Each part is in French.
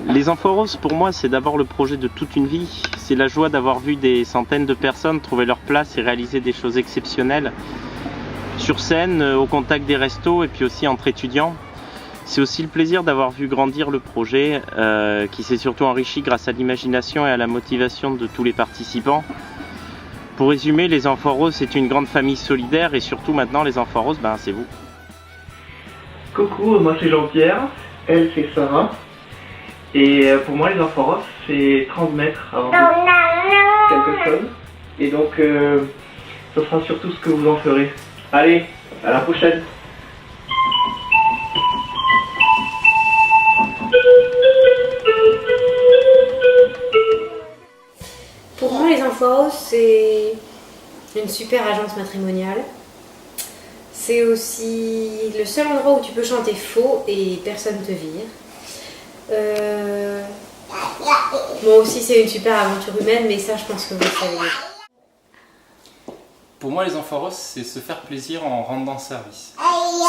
Les Enfants Roses, pour moi, c'est d'abord le projet de toute une vie. C'est la joie d'avoir vu des centaines de personnes trouver leur place et réaliser des choses exceptionnelles. Sur scène, au contact des restos et puis aussi entre étudiants. C'est aussi le plaisir d'avoir vu grandir le projet, qui s'est surtout enrichi grâce à l'imagination et à la motivation de tous les participants. Pour résumer, les Enfants Roses, c'est une grande famille solidaire et surtout maintenant, les Enfants Roses, c'est vous. Coucou, moi c'est Jean-Pierre, elle c'est Sarah. Et pour moi, les Enfants Roses, c'est transmettre avant tout quelque chose. Et donc, ce sera surtout ce que vous en ferez. Allez, à la prochaine! Pour moi, les Enfants Roses, c'est une super agence matrimoniale. C'est aussi le seul endroit où tu peux chanter faux et personne te vire. Moi aussi, c'est une super aventure humaine, mais ça, je pense que vous le savez. Pour moi, les Enfants Roses, c'est se faire plaisir en rendant service.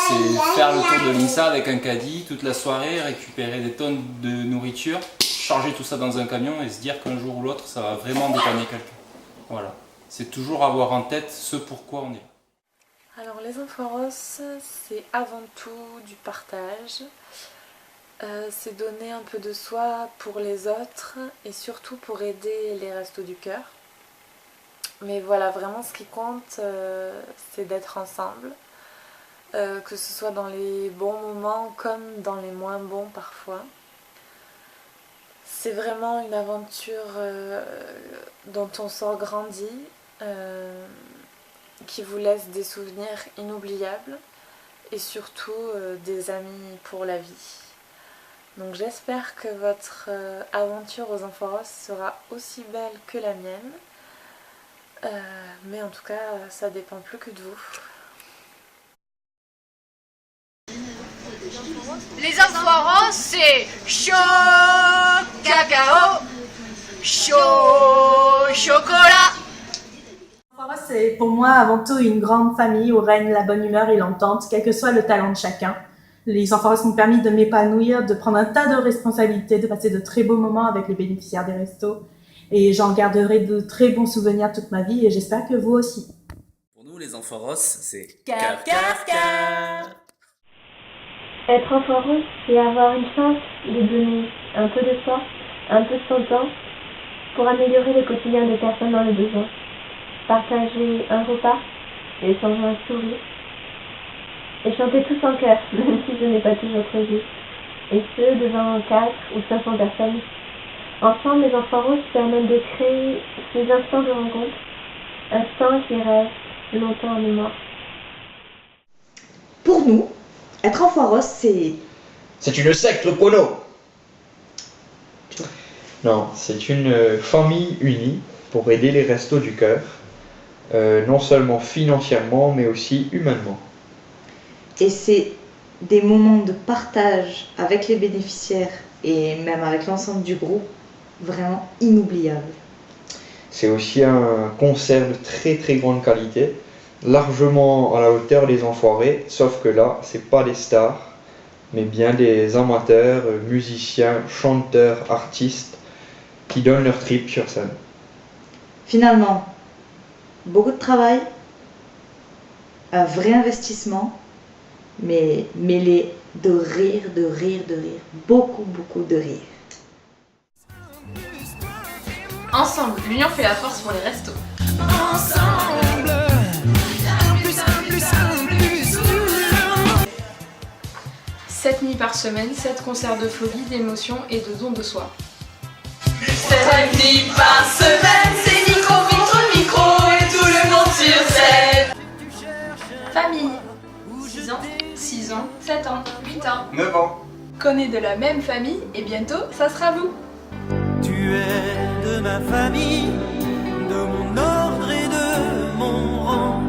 C'est faire le tour de l'INSA avec un caddie toute la soirée, récupérer des tonnes de nourriture, charger tout ça dans un camion et se dire qu'un jour ou l'autre, ça va vraiment dépanner quelqu'un. Voilà. C'est toujours avoir en tête ce pourquoi on est là. Alors, les Enfants Roses, c'est avant tout du partage. C'est donner un peu de soi pour les autres et surtout pour aider les Restos du Cœur. Mais voilà, vraiment ce qui compte, c'est d'être ensemble, que ce soit dans les bons moments comme dans les moins bons parfois. C'est vraiment une aventure dont on sort grandi, qui vous laisse des souvenirs inoubliables et surtout des amis pour la vie. Donc j'espère que votre aventure aux Enfants Roses sera aussi belle que la mienne. Mais en tout cas, ça dépend plus que de vous. Les Enfants Roses, c'est chaud cacao, chaud chocolat. Les Enfants Roses, c'est pour moi avant tout une grande famille où règne la bonne humeur et l'entente, quel que soit le talent de chacun. Les Enfants Roses m'ont permis de m'épanouir, de prendre un tas de responsabilités, de passer de très beaux moments avec les bénéficiaires des restos. Et j'en garderai de très bons souvenirs toute ma vie et j'espère que vous aussi. Pour nous, les Enfants Roses, c'est cœur, cœur, cœur. Être Enfant Rose, c'est avoir une chance de donner un peu de soi, un peu de son temps pour améliorer le quotidien des personnes dans le besoin. Partager un repas, échanger un sourire et chanter tous en chœur, même si je n'ai pas toujours prévu. Et ce, devant 4 ou 500 personnes. Ensemble, les Enfants Roses permettent de créer ces instants de rencontre, instants qui restent longtemps en mémoire. Pour nous, être Enfant Rose, c'est... C'est une secte pour nous. Non, c'est une famille unie pour aider les Restos du Cœur, non seulement financièrement, mais aussi humainement. Et c'est des moments de partage avec les bénéficiaires et même avec l'ensemble du groupe, vraiment inoubliable. C'est aussi un concert de très très grande qualité, largement à la hauteur des Enfoirés, sauf que là, c'est pas des stars, mais bien des amateurs, musiciens, chanteurs, artistes, qui donnent leur trip sur scène. Finalement, beaucoup de travail, un vrai investissement, mais mêlé de rire, de rire, de rire, beaucoup, beaucoup de rire. Ensemble, l'union fait la force pour les restos. Ensemble, plus, 7 nuits par semaine, 7 concerts de folie, d'émotion et de don de soi. 7 nuits par semaine, c'est micro et tout le monde sur scène. Famille. 6 ans, 6 ans, 7 ans, 8 ans, 9 ans. Qu'on est de la même famille et bientôt, ça sera vous. Tu es de ma famille, de mon ordre et de mon rang.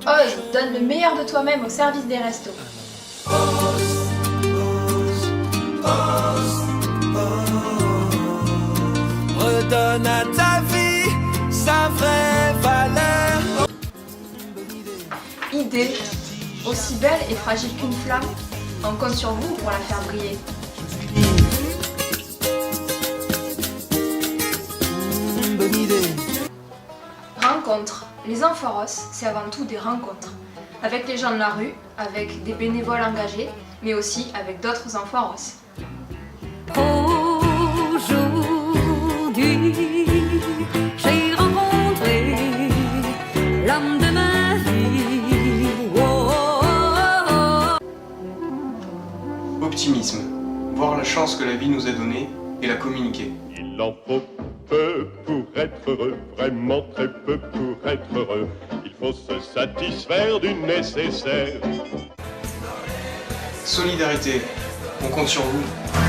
Ose, donne le meilleur de toi-même au service des restos. Redonne à ta vie sa vraie valeur. Idée, aussi belle et fragile qu'une flamme, on compte sur vous pour la faire briller. Les Amphoros, c'est avant tout des rencontres. Avec les gens de la rue, avec des bénévoles engagés, mais aussi avec d'autres Amphoros. Aujourd'hui, j'ai rencontré l'homme de ma vie. Oh, oh, oh. Optimisme, voir la chance que la vie nous a donnée et la communiquer. Il en faut peu pour être heureux, vraiment très peu pour être heureux. Il faut se satisfaire du nécessaire. Solidarité, on compte sur vous.